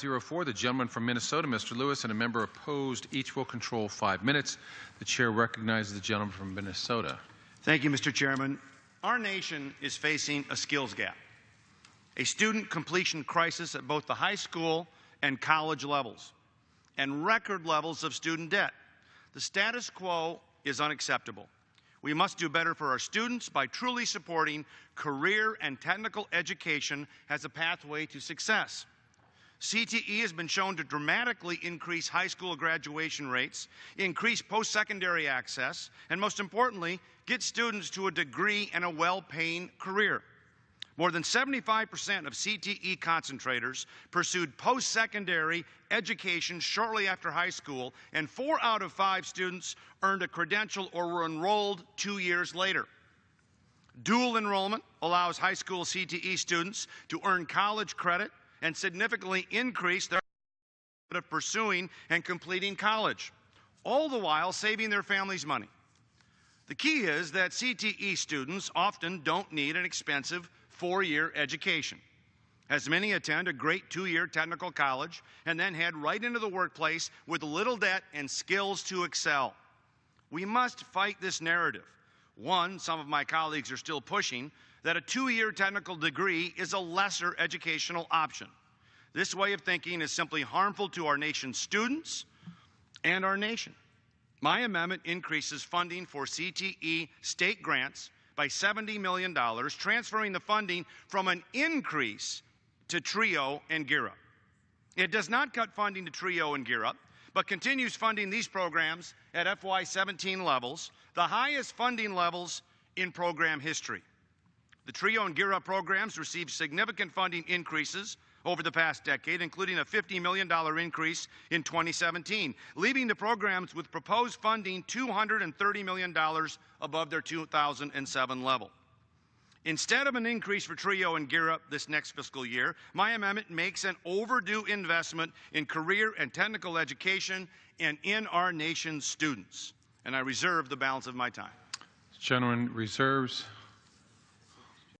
04, the gentleman from Minnesota, Mr. Lewis, and a member opposed. Each will control 5 minutes. The chair recognizes the gentleman from Minnesota. Thank you, Mr. Chairman. Our nation is facing a skills gap, a student completion crisis at both the high school and college levels, and record levels of student debt. The status quo is unacceptable. We must do better for our students by truly supporting career and technical education as a pathway to success. CTE has been shown to dramatically increase high school graduation rates, increase post-secondary access, and most importantly, get students to a degree and a well-paying career. More than 75% of CTE concentrators pursued post-secondary education shortly after high school, and 4 out of 5 students earned a credential or were enrolled 2 years later. Dual enrollment allows high school CTE students to earn college credit and significantly increase their likelihood of pursuing and completing college, all the while saving their families money. The key is that CTE students often don't need an expensive 4-year education, as many attend a great 2-year technical college and then head right into the workplace with little debt and skills to excel. We must fight this narrative. One, some of my colleagues are still pushing, that a 2-year technical degree is a lesser educational option. This way of thinking is simply harmful to our nation's students and our nation. My amendment increases funding for CTE state grants by $70 million, transferring the funding from an increase to TRIO and Gear Up. It does not cut funding to TRIO and Gear Up, but continues funding these programs at FY17 levels, the highest funding levels in program history. The TRIO and Gear Up programs received significant funding increases over the past decade, including a $50 million increase in 2017, leaving the programs with proposed funding $230 million above their 2007 level. Instead of an increase for TRIO and Gear Up this next fiscal year, my amendment makes an overdue investment in career and technical education and in our nation's students. And I reserve the balance of my time. The gentleman reserves.